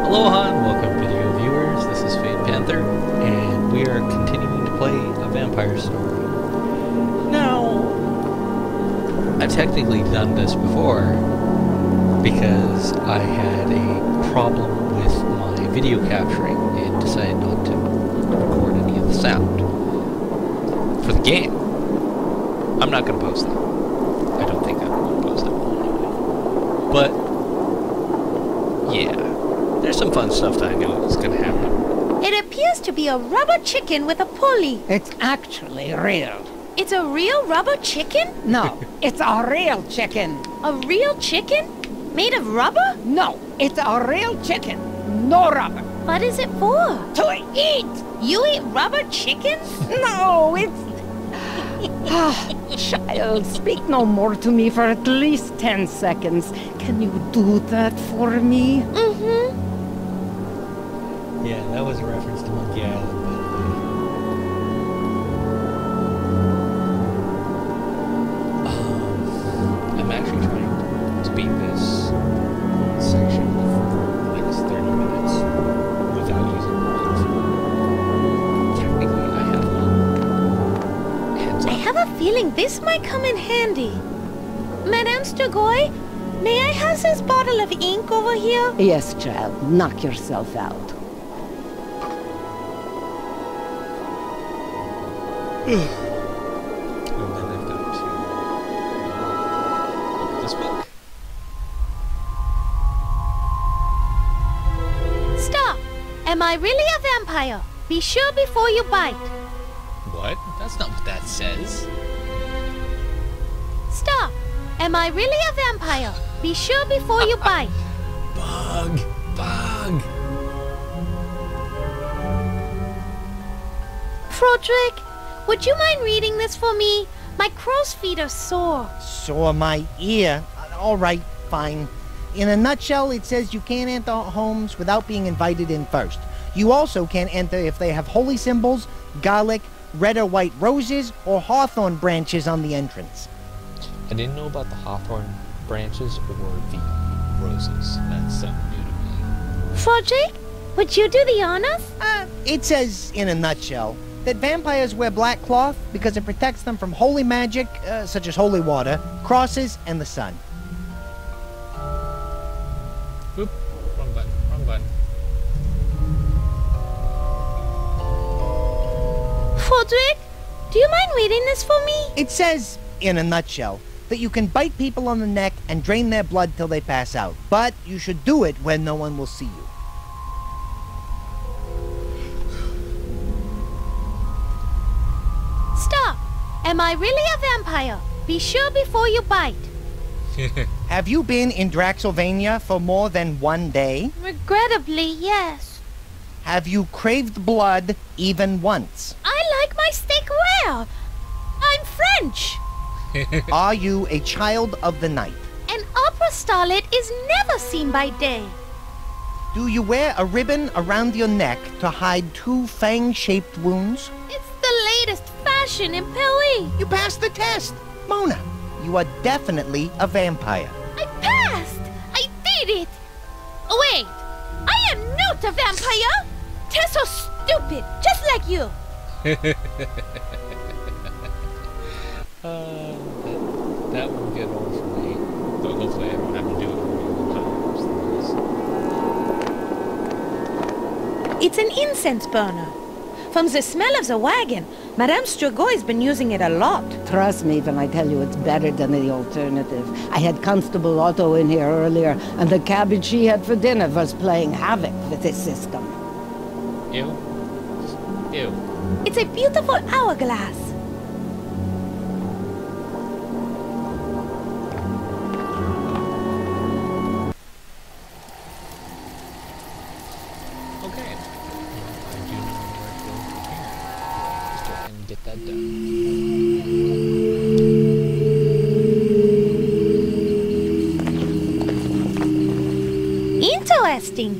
Aloha and welcome video viewers, this is Panther, and we are continuing to play a Vampyre story. Now, I've technically done this before, because I had a problem with my video capturing and decided not to record any of the sound for the game. I'm not going to post that. I don't think I'm going to post that one anyway. But yeah, there's some fun stuff that I know is going to happen. It appears to be a rubber chicken with a pulley. It's actually real. It's a real rubber chicken? No, it's a real chicken. A real chicken? Made of rubber? No, it's a real chicken. No rubber. What is it for? To eat! You eat rubber chickens? No, it's... Child, speak no more to me for at least 10 seconds. Can you do that for me? Mm-hmm. Yeah, that was a reference to Monkey Island, by the way. I'm actually trying to beat this section for the next 30 minutes without using bullets. Technically, I have one. Heads up. I have a feeling this might come in handy. Madame Strigoi, may I have this bottle of ink over here? Yes, child, knock yourself out. And then I've got to look at this book. Stop! Am I really a vampire? Be sure before you bite. What? That's not what that says. Stop! Am I really a vampire? Be sure before you bite. Bug! Bug! Frodrick, would you mind reading this for me? My crow's feet are sore. Sore my ear. All right, fine. In a nutshell, it says you can't enter homes without being invited in first. You also can't enter if they have holy symbols, garlic, red or white roses, or hawthorn branches on the entrance. I didn't know about the hawthorn branches or the roses. That's something new to me. Frodrick, would you do the honors? It says, in a nutshell, that vampires wear black cloth because it protects them from holy magic, such as holy water, crosses, and the sun. Oop. Wrong button. Wrong button. Frodrick, do you mind reading this for me? It says, in a nutshell, that you can bite people on the neck and drain their blood till they pass out. But you should do it when no one will see you. Stop! Am I really a vampire? Be sure before you bite. Have you been in Draxylvania for more than one day? Regrettably, yes. Have you craved blood even once? I like my steak rare. I'm French. Are you a child of the night? An opera starlet is never seen by day. Do you wear a ribbon around your neck to hide two fang-shaped wounds? It's the latest fashion in Paris. You passed the test! Mona, you are definitely a vampire. I passed! I did it! Oh, wait! I am not a vampire! They're so stupid, just like you! That won't get old for me. But hopefully I don't have to do it more times. It's an incense burner. From the smell of the wagon, Madame Strugoi's been using it a lot. Trust me when I tell you it's better than the alternative. I had Constable Otto in here earlier, and the cabbage he had for dinner was playing havoc with his system. Ew. Ew. It's a beautiful hourglass. Okay. I do know where to go from here. Let's go ahead and get that done. Interesting.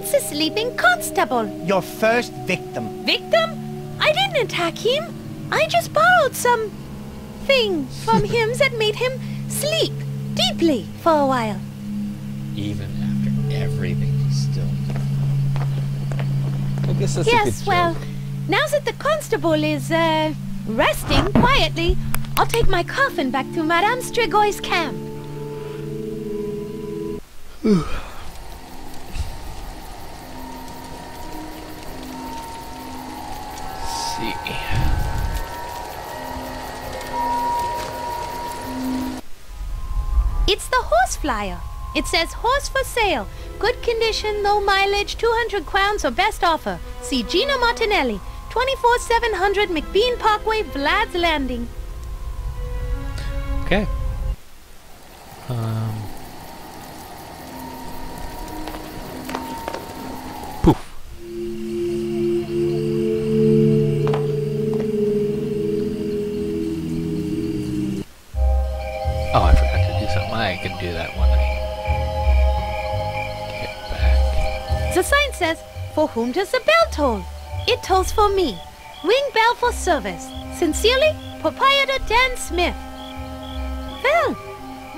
It's a sleeping constable. Your first victim. Victim? I didn't attack him. I just borrowed some thing from him that made him sleep deeply for a while. Even after everything, he's still... I guess that's a good Yes, joke. well, now that the constable is, resting quietly, I'll take my coffin back to Madame Strigoi camp. See. It's the horse flyer. It says horse for sale. Good condition, low mileage, 200 crowns or best offer. See Gino Martinelli, 24700 McBean Parkway, Vlad's Landing. Okay. Poof. Oh, I forgot to do something. I can do that when I get back. The sign says, for whom does the bell toll? It tolls for me. Ring bell for service. Sincerely, Proprietor Dan Smith. Well,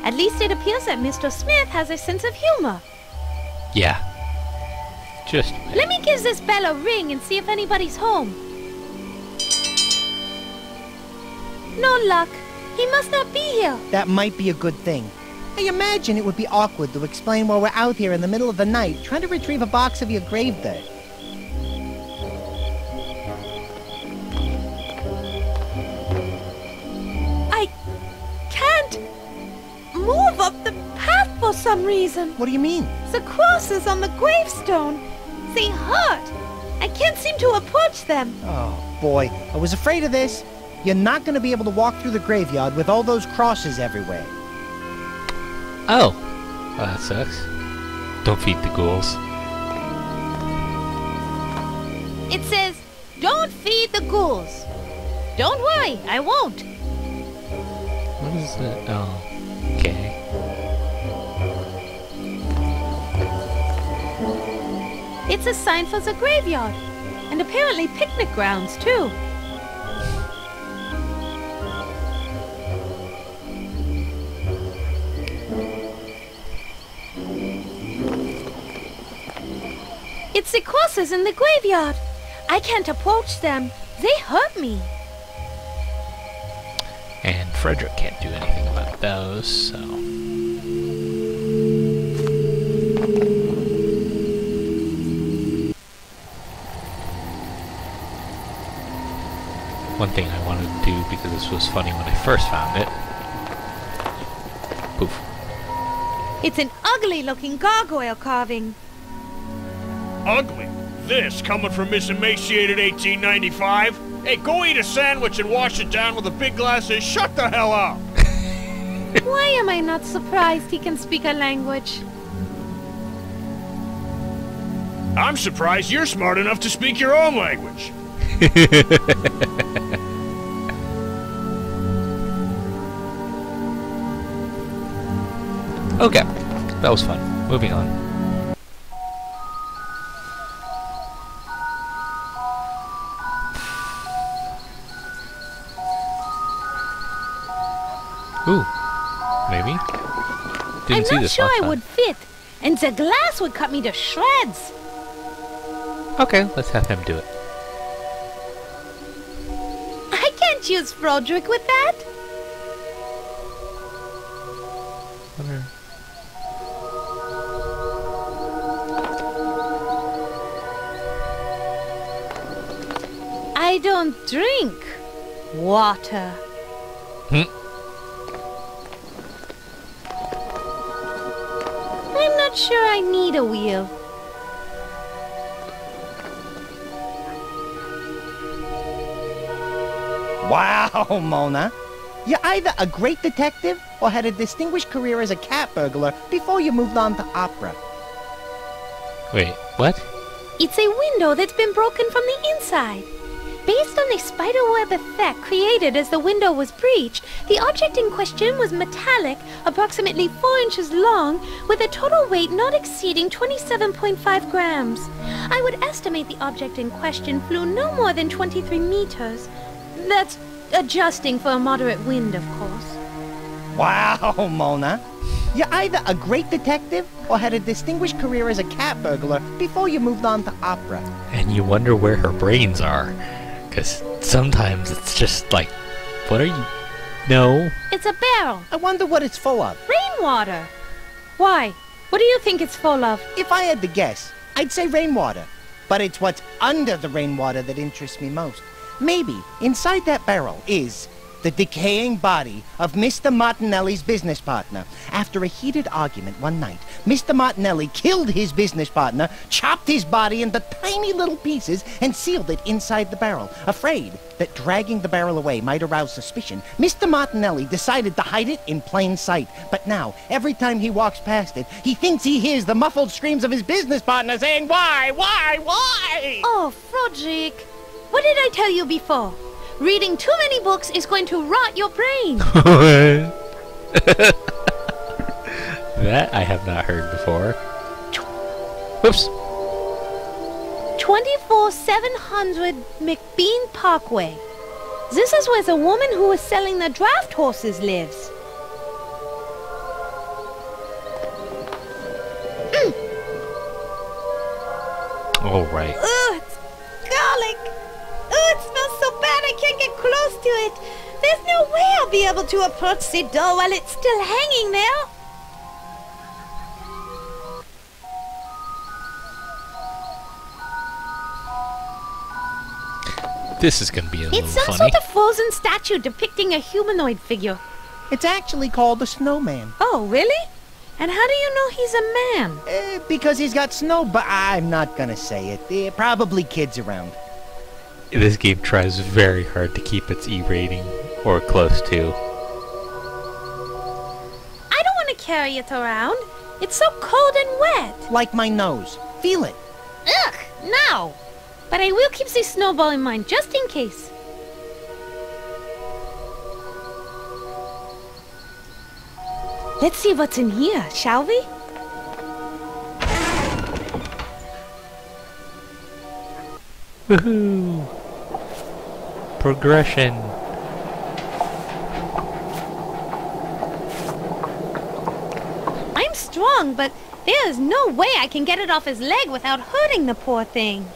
at least it appears that Mr. Smith has a sense of humor. Yeah. Just Let me give this bell a ring and see if anybody's home. No luck. He must not be here. That might be a good thing. I imagine it would be awkward to explain why we're out here in the middle of the night trying to retrieve a box of your grave dirt. I can't move up the path for some reason. What do you mean? The crosses on the gravestone, they hurt. I can't seem to approach them. Oh, boy. I was afraid of this. You're not going to be able to walk through the graveyard with all those crosses everywhere. Oh. Well, that sucks. Don't feed the ghouls. It says, don't feed the ghouls. Don't worry, I won't. What is it? Oh. Okay. It's a sign for the graveyard. And apparently picnic grounds, too. It's the crosses in the graveyard. I can't approach them. They hurt me. And Frederick can't do anything about those, so... One thing I wanted to do, because this was funny when I first found it... Poof. It's an ugly-looking gargoyle carving. Ugly. This coming from Miss Emaciated 1895? Hey, go eat a sandwich and wash it down with a big glass of shut the hell up! Why am I not surprised he can speak a language? I'm surprised you're smart enough to speak your own language. Okay, that was fun. Moving on. Ooh, maybe? Didn't see I'm not this sure last I time. would fit, and the glass would cut me to shreds. Okay, let's have him do it. I can't use Frodrick with that. Wonder- I don't drink water. Hmm. I'm not sure I need a wheel. Wow, Mona. You're either a great detective or had a distinguished career as a cat burglar before you moved on to opera. Wait, what? It's a window that's been broken from the inside. Based on the spiderweb effect created as the window was breached, the object in question was metallic, approximately 4 inches long, with a total weight not exceeding 27.5 grams. I would estimate the object in question flew no more than 23 meters. That's adjusting for a moderate wind, of course. Wow, Mona. You're either a great detective or had a distinguished career as a cat burglar before you moved on to opera. And you wonder where her brains are. Because sometimes it's just like, what are you? No. It's a barrel. I wonder what it's full of. Rainwater. Why? What do you think it's full of? If I had to guess, I'd say rainwater. But it's what's under the rainwater that interests me most. Maybe inside that barrel is the decaying body of Mr. Martinelli's business partner. After a heated argument one night, Mr. Martinelli killed his business partner, chopped his body into tiny little pieces, and sealed it inside the barrel. Afraid that dragging the barrel away might arouse suspicion, Mr. Martinelli decided to hide it in plain sight. But now, every time he walks past it, he thinks he hears the muffled screams of his business partner saying, "Why? Why? Why?" Oh, Frederick. What did I tell you before? Reading too many books is going to rot your brain. That I have not heard before. Whoops. 24700 McBean Parkway. This is where the woman who was selling the draft horses lives. All right. Ugh, it's garlic. Ugh, it smells so bad I can't get close to it. There's no way I'll be able to approach the door while it's still hanging there. This is going to be a little It's some funny. sort of frozen statue depicting a humanoid figure. It's actually called a snowman. Oh, really? And how do you know he's a man? Because he's got snow, but I'm not gonna say it. Probably kids around. This game tries very hard to keep its E rating, or close to. I don't want to carry it around. It's so cold and wet. Like my nose. Feel it. Ugh, no. But I will keep the snowball in mind just in case. Let's see what's in here, shall we? Woohoo! Progression. I'm strong, but there is no way I can get it off his leg without hurting the poor thing.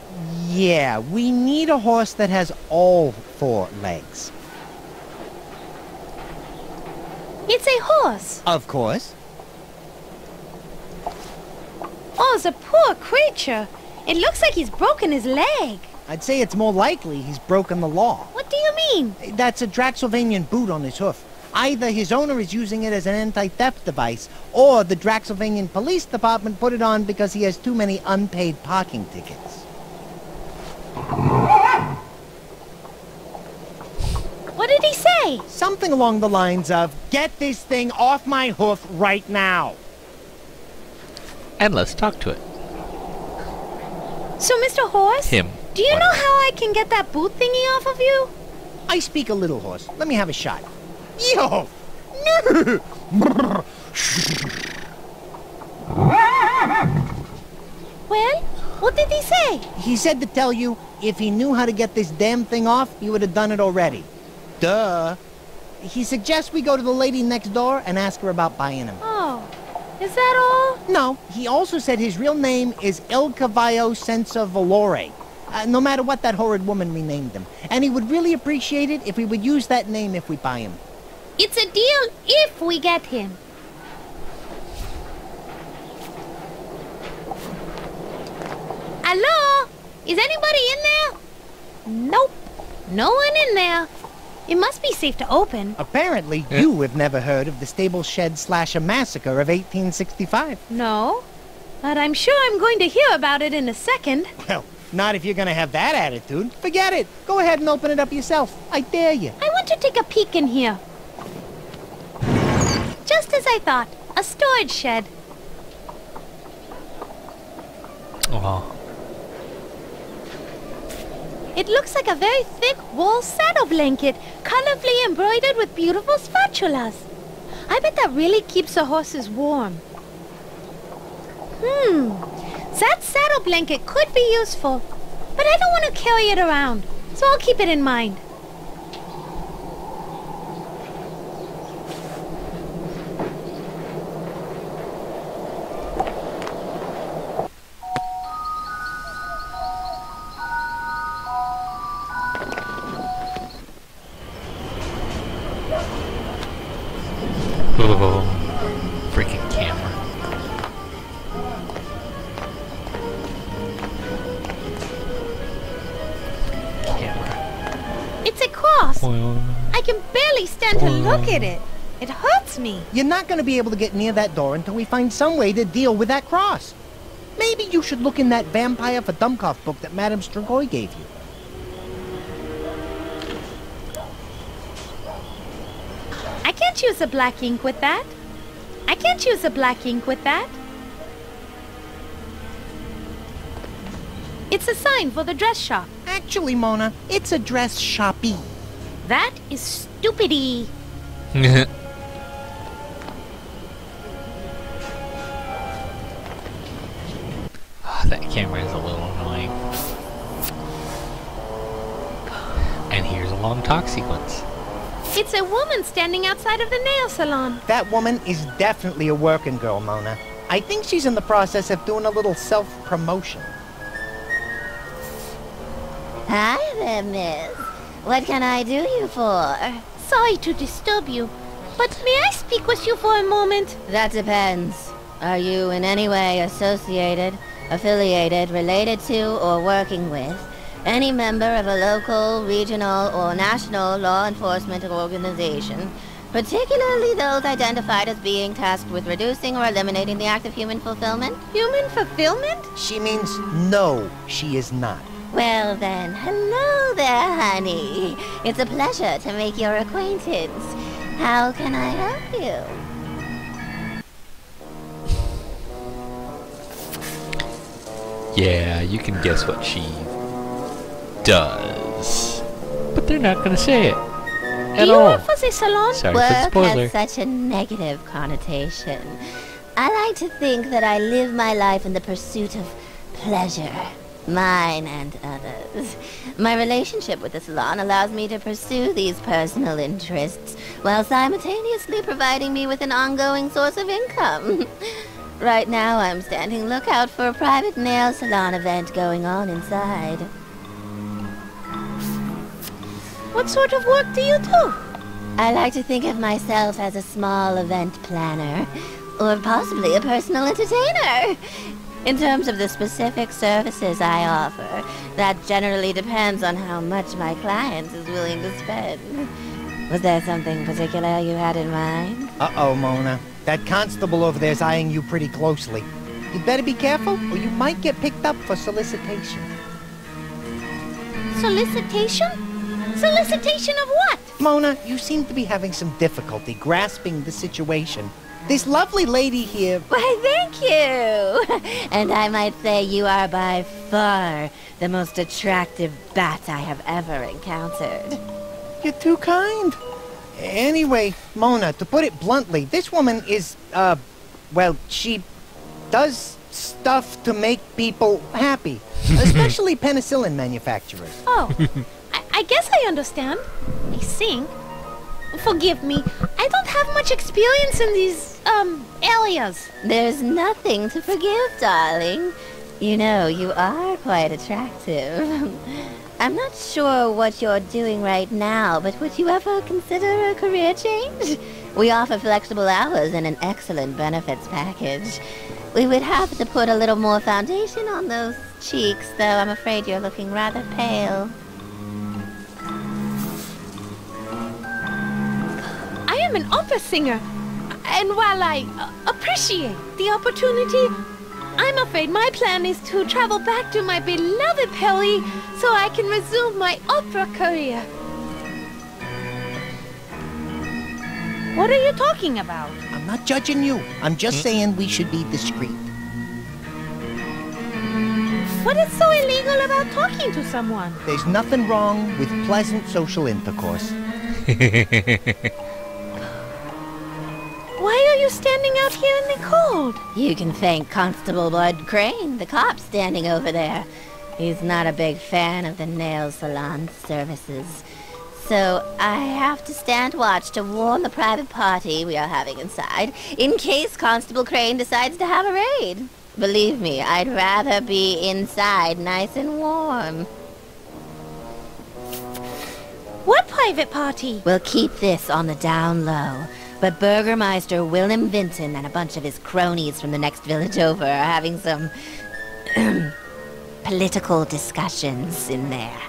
Yeah, we need a horse that has all 4 legs. It's a horse. Of course. Oh, the poor creature. It looks like he's broken his leg. I'd say it's more likely he's broken the law. What do you mean? That's a Draxylvanian boot on his hoof. Either his owner is using it as an anti-theft device, or the Draxylvanian Police Department put it on because he has too many unpaid parking tickets. What did he say? Something along the lines of, "Get this thing off my hoof right now." And let's talk to it. So, Mr. Horse? Him. Do you know how I can get that boot thingy off of you? I speak a little horse. Let me have a shot. Yo! Well, what did he say? He said to tell you, if he knew how to get this damn thing off, he would have done it already. Duh. He suggests we go to the lady next door and ask her about buying him. Oh, is that all? No, he also said his real name is El Cavallo Senza Valore. No matter what that horrid woman renamed him. And he would really appreciate it if we would use that name if we buy him. It's a deal if we get him. Hello? Is anybody in there? Nope. No one in there. It must be safe to open. Apparently, you have never heard of the Stable Shed Slasher Massacre of 1865. No. But I'm sure I'm going to hear about it in a second. Well, not if you're gonna have that attitude. Forget it. Go ahead and open it up yourself. I dare you. I want to take a peek in here. Just as I thought. A storage shed. Oh. It looks like a very thick wool saddle blanket, colorfully embroidered with beautiful spatulas. I bet that really keeps the horses warm. That saddle blanket could be useful, but I don't want to carry it around, so I'll keep it in mind. Oh, freaking camera. It's a cross. Well, I can barely stand to look at it. It hurts me. You're not going to be able to get near that door until we find some way to deal with that cross. Maybe you should look in that Vampyre for Dummkopf book that Madame Strigoi gave you. I can't use the black ink with that. I can't use the black ink with that. It's a sign for the dress shop. Actually, Mona, it's a dress shoppy. That is stupidity. that camera is a little annoying. And here's a long talk sequence. It's a woman standing outside of the nail salon. That woman is definitely a working girl, Mona. I think she's in the process of doing a little self-promotion. Hi there, miss. What can I do you for? Sorry to disturb you, but may I speak with you for a moment? That depends. Are you in any way associated, affiliated, related to, or working with any member of a local, regional, or national law enforcement organization, particularly those identified as being tasked with reducing or eliminating the act of human fulfillment? Human fulfillment? She means no, she is not. Well then, hello there, honey. It's a pleasure to make your acquaintance. How can I help you? Yeah, you can guess what she does. But they're not gonna say it. Do At you all. work for the salon? Sorry for the Work spoiler. has such a negative connotation. I like to think that I live my life in the pursuit of pleasure. Mine and others. My relationship with the salon allows me to pursue these personal interests while simultaneously providing me with an ongoing source of income. Right now I'm standing lookout for a private nail salon event going on inside. What sort of work do you do? I like to think of myself as a small event planner, or possibly a personal entertainer. In terms of the specific services I offer, that generally depends on how much my client is willing to spend. Was there something particular you had in mind? Uh-oh, Mona. That constable over there's eyeing you pretty closely. You'd better be careful, or you might get picked up for solicitation. Solicitation? Solicitation of what? Mona, you seem to be having some difficulty grasping the situation. This lovely lady here... Why, thank you! And I might say you are by far the most attractive bat I have ever encountered. You're too kind. Anyway, Mona, to put it bluntly, this woman is, well, she does stuff to make people happy. Especially penicillin manufacturers. Oh, I guess I understand. I think. Forgive me. I don't have much experience in these, areas. There's nothing to forgive, darling. You know, you are quite attractive. I'm not sure what you're doing right now, but would you ever consider a career change? We offer flexible hours and an excellent benefits package. We would have to put a little more foundation on those cheeks, though I'm afraid you're looking rather pale. I am an opera singer, and while I appreciate the opportunity, I'm afraid my plan is to travel back to my beloved Paris so I can resume my opera career. What are you talking about? I'm not judging you. I'm just saying we should be discreet. What is so illegal about talking to someone? There's nothing wrong with pleasant social intercourse. Why are you standing out here in the cold? You can thank Constable Bud Crane, the cop standing over there. He's not a big fan of the nail salon services. So I have to stand watch to warn the private party we are having inside, in case Constable Crane decides to have a raid. Believe me, I'd rather be inside nice and warm. What private party? We'll keep this on the down low. But Burgermeister Willem Vinton and a bunch of his cronies from the next village over are having some political discussions in there.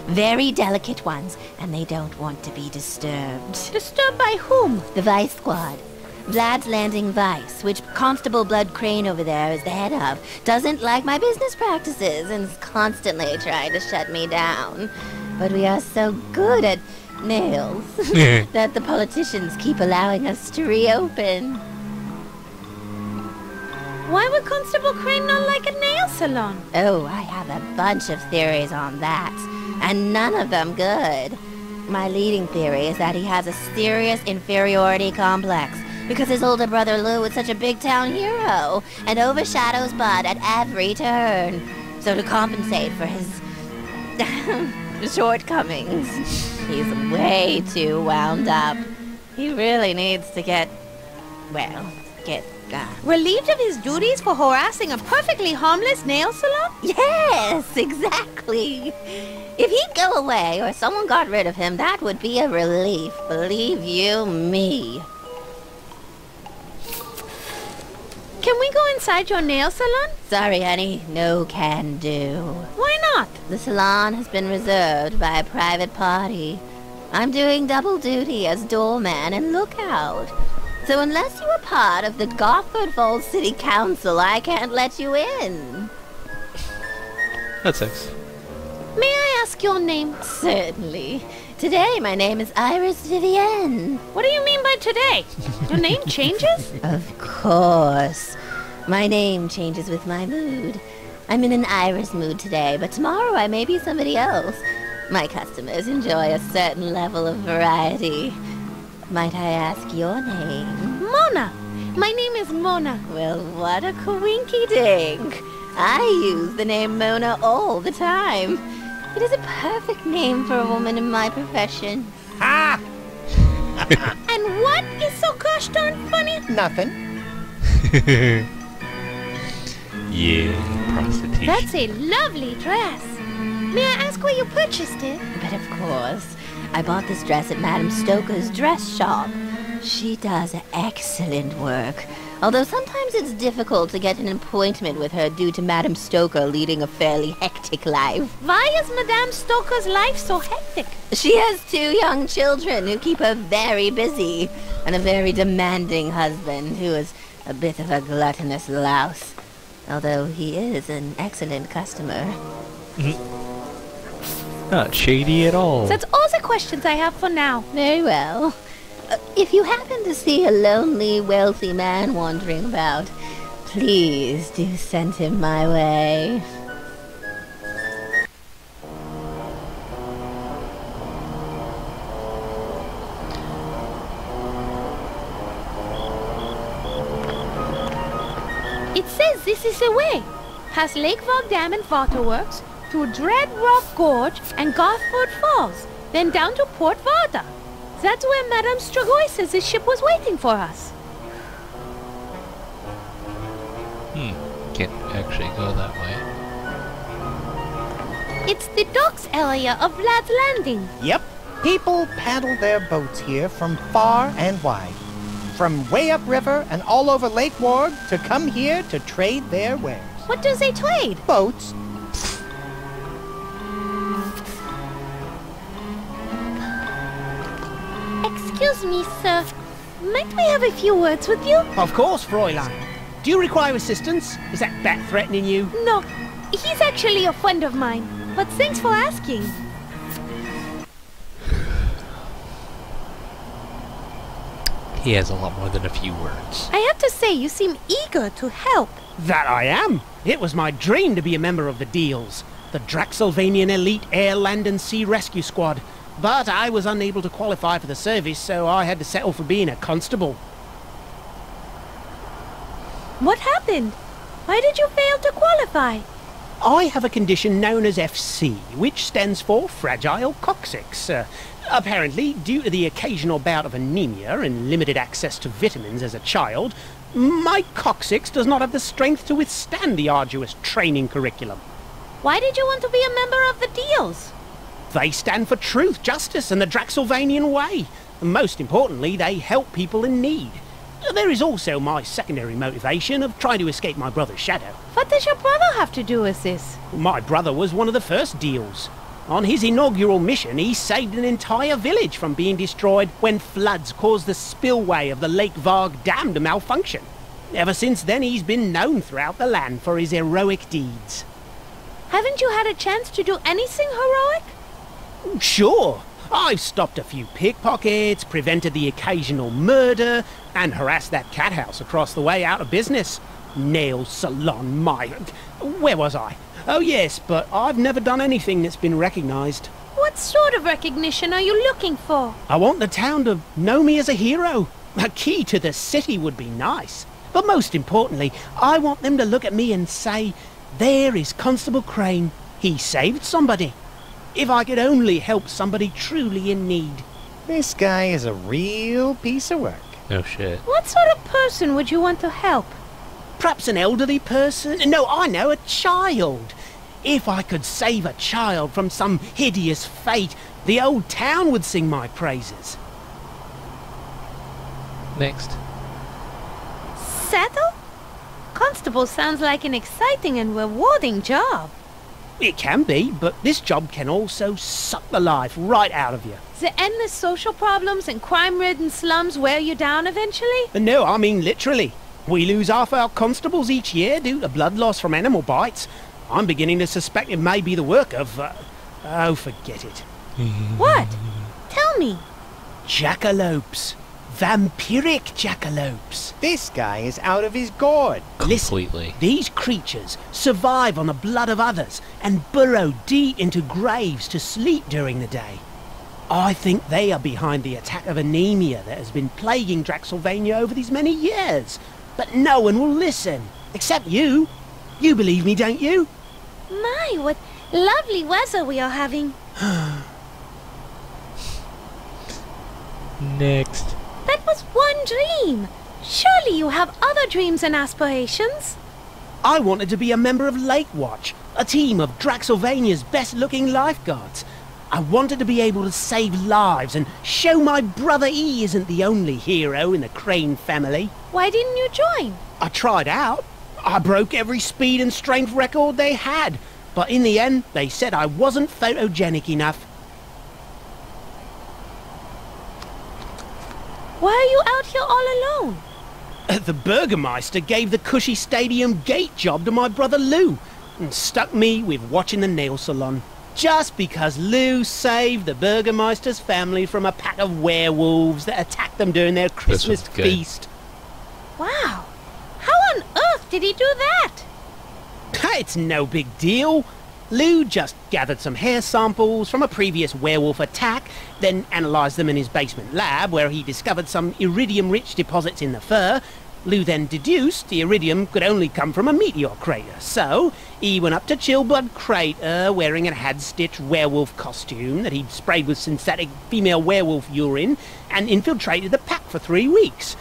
Very delicate ones, and they don't want to be disturbed. Disturbed by whom? The Vice Squad. Vlad's Landing Vice, which Constable Blood Crane over there is the head of, doesn't like my business practices and is constantly trying to shut me down. But we are so good at nails that the politicians keep allowing us to reopen. Why would Constable Crane not like a nail salon? Oh, I have a bunch of theories on that, and none of them good. My leading theory is that he has a serious inferiority complex because his older brother Lou is such a big town hero and overshadows Bud at every turn. So to compensate for his shortcomings, he's way too wound up. He really needs to get Relieved of his duties for harassing a perfectly harmless nail salon? Yes, exactly. If he'd go away or someone got rid of him, that would be a relief, believe you me. Can we go inside your nail salon? Sorry, honey, no can do. Why not? The salon has been reserved by a private party. I'm doing double duty as doorman and lookout. So unless you are part of the Gothard Falls City Council, I can't let you in. That's six. May I ask your name? Certainly. Today, my name is Iris Vivienne. What do you mean by today? Your name changes? Of course. My name changes with my mood. I'm in an Iris mood today, but tomorrow I may be somebody else. My customers enjoy a certain level of variety. Might I ask your name? Mona. My name is Mona. Well, what a coinky-dink. I use the name Mona all the time. It is a perfect name for a woman in my profession. Ha! And what is so gosh darn funny? Nothing. Yeah, prostitution. That's a lovely dress. May I ask where you purchased it? But of course, I bought this dress at Madame Stoker's dress shop. She does excellent work. Although sometimes it's difficult to get an appointment with her due to Madame Stoker leading a fairly hectic life. Why is Madame Stoker's life so hectic? She has 2 young children who keep her very busy, and a very demanding husband who is a bit of a gluttonous louse. Although he is an excellent customer. Not shady at all. That's all the questions I have for now. Very well. If you happen to see a lonely, wealthy man wandering about, please do send him my way. It says this is the way. Past Lake Vog Dam and Waterworks, through Dread Rock Gorge and Gothford Falls, then down to Port Varda. That's where Madame Strigoi says his ship was waiting for us. Can't actually go that way. It's the docks area of Vlad's Landing. Yep. People paddle their boats here from far and wide. From way upriver and all over Lake Warg to come here to trade their wares. What do they trade? Boats. Excuse me, sir. Might we have a few words with you? Of course, Fräulein. Do you require assistance? Is that bat threatening you? No, he's actually a friend of mine. But thanks for asking. He has a lot more than a few words. I have to say, you seem eager to help. That I am. It was my dream to be a member of the Deals, the Draxylvanian Elite Air, Land and Sea Rescue Squad. But I was unable to qualify for the service, so I had to settle for being a constable. What happened? Why did you fail to qualify? I have a condition known as FC, which stands for Fragile Coccyx. Apparently, due to the occasional bout of anemia and limited access to vitamins as a child, my coccyx does not have the strength to withstand the arduous training curriculum. Why did you want to be a member of the Deals? They stand for truth, justice, and the Draxylvanian way. And most importantly, they help people in need. There is also my secondary motivation of trying to escape my brother's shadow. What does your brother have to do with this? My brother was one of the first Deals. On his inaugural mission, he saved an entire village from being destroyed when floods caused the spillway of the Lake Varg Dam to malfunction. Ever since then, he's been known throughout the land for his heroic deeds. Haven't you had a chance to do anything heroic? Sure. I've stopped a few pickpockets, prevented the occasional murder, and harassed that cat house across the way out of business. Nail salon, where was I? Oh yes, but I've never done anything that's been recognised. What sort of recognition are you looking for? I want the town to know me as a hero. A key to the city would be nice. But most importantly, I want them to look at me and say, there is Constable Crane. He saved somebody. If I could only help somebody truly in need. This guy is a real piece of work. No shit. What sort of person would you want to help? Perhaps an elderly person? No, I know, a child. If I could save a child from some hideous fate, the old town would sing my praises. Next. Settle? Constable sounds like an exciting and rewarding job. It can be, but this job can also suck the life right out of you. The endless social problems and crime-ridden slums wear you down eventually? No, I mean literally. We lose half our constables each year due to blood loss from animal bites. I'm beginning to suspect it may be the work of, oh, forget it. What? Tell me. Jackalopes. Vampiric jackalopes. This guy is out of his gourd. Completely. Listen, these creatures survive on the blood of others and burrow deep into graves to sleep during the day. I think they are behind the attack of anemia that has been plaguing Draxylvania over these many years. But no one will listen, except you. You believe me, don't you? My, what lovely weather we are having. Next. That was one dream. Surely you have other dreams and aspirations. I wanted to be a member of Lake Watch, a team of Draxylvania's best-looking lifeguards. I wanted to be able to save lives and show my brother E isn't the only hero in the Crane family. Why didn't you join? I tried out. I broke every speed and strength record they had, but in the end, they said I wasn't photogenic enough. Why are you out here all alone? The Burgermeister gave the cushy stadium gate job to my brother Lou and stuck me with watching the nail salon. Just because Lou saved the Burgermeister's family from a pack of werewolves that attacked them during their Christmas good. feast. Wow. How on earth did he do that? It's no big deal. Lou just gathered some hair samples from a previous werewolf attack, then analysed them in his basement lab where he discovered some iridium-rich deposits in the fur. Lou then deduced the iridium could only come from a meteor crater, so he went up to Chillblood Crater wearing a had-stitched werewolf costume that he'd sprayed with synthetic female werewolf urine and infiltrated the pack for 3 weeks.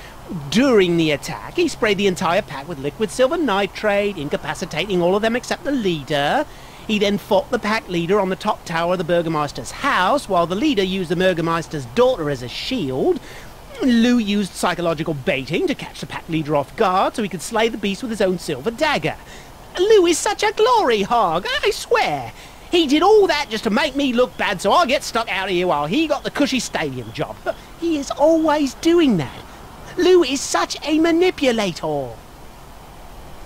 During the attack, he sprayed the entire pack with liquid silver nitrate, incapacitating all of them except the leader. He then fought the pack leader on the top tower of the Burgermeister's house, while the leader used the Burgermeister's daughter as a shield. Lou used psychological baiting to catch the pack leader off guard so he could slay the beast with his own silver dagger. Lou is such a glory hog, I swear. He did all that just to make me look bad so I get stuck out of here while he got the cushy stadium job. He is always doing that. Lou is such a manipulator.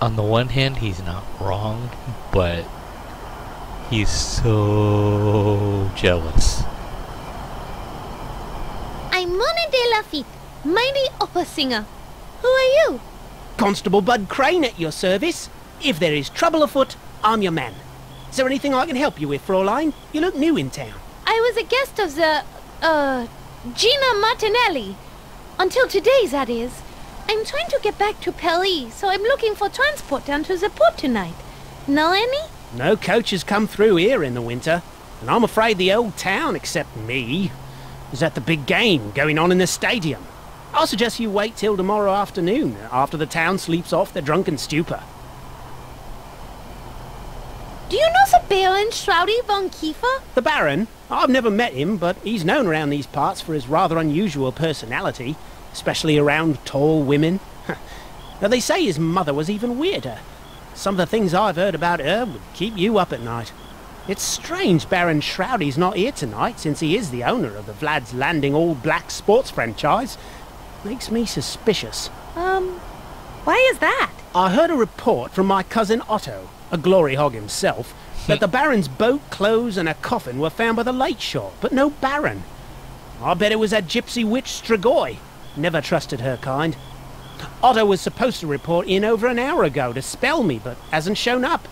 On the one hand, he's not wrong, but he's so jealous. I'm Mona de Lafitte. Mighty opera singer. Who are you? Constable Bud Crane at your service. If there is trouble afoot, I'm your man. Is there anything I can help you with, Fraulein? You look new in town. I was a guest of Gina Martinelli. Until today, that is. I'm trying to get back to Paris, so I'm looking for transport down to the port tonight. Know any? No coaches come through here in the winter, and I'm afraid the old town, except me, is at the big game going on in the stadium. I'll suggest you wait till tomorrow afternoon, after the town sleeps off their drunken stupor. Do you know the Baron Shroudy von Kiefer? The Baron? I've never met him, but he's known around these parts for his rather unusual personality, especially around tall women. Now, they say his mother was even weirder. Some of the things I've heard about her would keep you up at night. It's strange Baron Shroudy's not here tonight, since he is the owner of the Vlad's Landing all-black sports franchise. Makes me suspicious. Why is that? I heard a report from my cousin Otto, a glory hog himself, that the Baron's boat, clothes and a coffin were found by the lake shore, but no Baron. I bet it was that gypsy witch Strigoi. Never trusted her kind. Otto was supposed to report in over an hour ago to spell me, but hasn't shown up.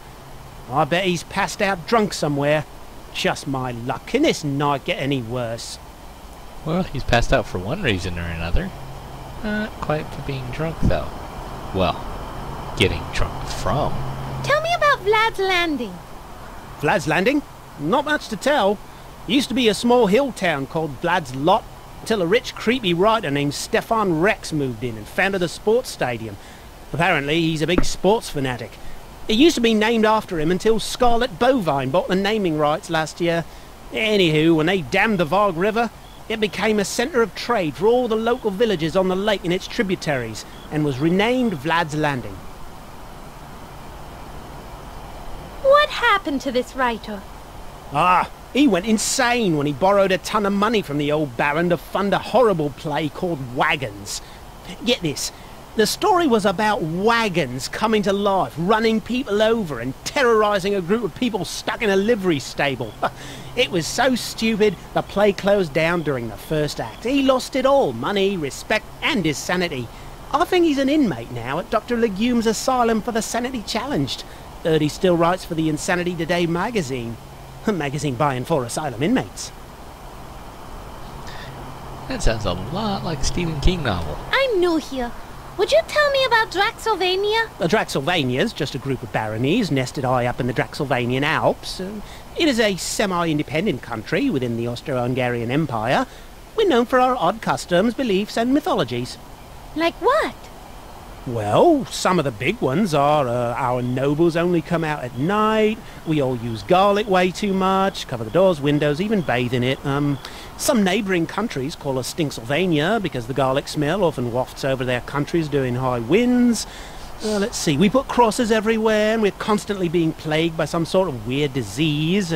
I bet he's passed out drunk somewhere. Just my luck. Can this night get any worse? Well, he's passed out for one reason or another. Not quite for being drunk, though. Well, getting drunk from. Tell me about Vlad's Landing. Vlad's Landing? Not much to tell. Used to be a small hill town called Vlad's Lot, until a rich, creepy writer named Stefan Rex moved in and founded a sports stadium. Apparently, he's a big sports fanatic. It used to be named after him until Scarlet Bovine bought the naming rights last year. Anywho, when they dammed the Varg River, it became a centre of trade for all the local villages on the lake and its tributaries, and was renamed Vlad's Landing. What happened to this writer? He went insane when he borrowed a ton of money from the old Baron to fund a horrible play called Wagons. Get this, the story was about wagons coming to life, running people over and terrorising a group of people stuck in a livery stable. It was so stupid, the play closed down during the first act. He lost it all, money, respect and his sanity. I think he's an inmate now at Dr. Legume's Asylum for the Sanity Challenged. Heard he still writes for the Insanity Today magazine. A magazine by and for asylum inmates. That sounds a lot like a Stephen King novel. I'm new here. Would you tell me about Draxylvania? Draxylvania's just a group of baronies nested high up in the Draxylvanian Alps. It is a semi-independent country within the Austro-Hungarian Empire. We're known for our odd customs, beliefs and mythologies. Like what? Well, some of the big ones are our nobles only come out at night, we all use garlic way too much, cover the doors, windows, even bathe in it. Some neighbouring countries call us Stinksylvania because the garlic smell often wafts over their countries during high winds. Let's see, we put crosses everywhere and we're constantly being plagued by some sort of weird disease.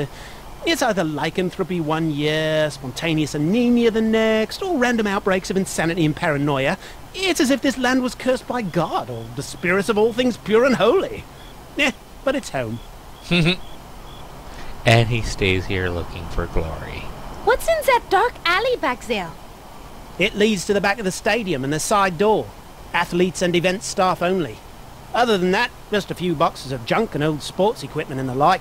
It's either lycanthropy one year, spontaneous anemia the next, or random outbreaks of insanity and paranoia. It's as if this land was cursed by God, or the spirits of all things pure and holy. But it's home. And he stays here looking for glory. What's in that dark alley back there? It leads to the back of the stadium and the side door. Athletes and event staff only. Other than that, just a few boxes of junk and old sports equipment and the like.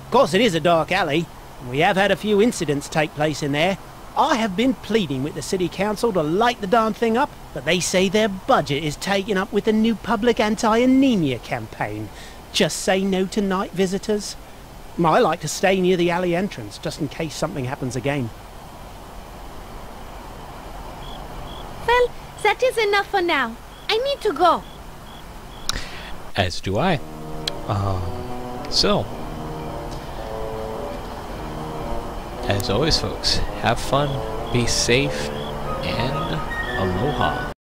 Of course, it is a dark alley. We have had a few incidents take place in there. I have been pleading with the city council to light the darn thing up, but they say their budget is taken up with the new public anti-anemia campaign. Just say no to night visitors. I like to stay near the alley entrance, just in case something happens again. Well, that is enough for now. I need to go. As do I. So, as always, folks, have fun, be safe, and aloha.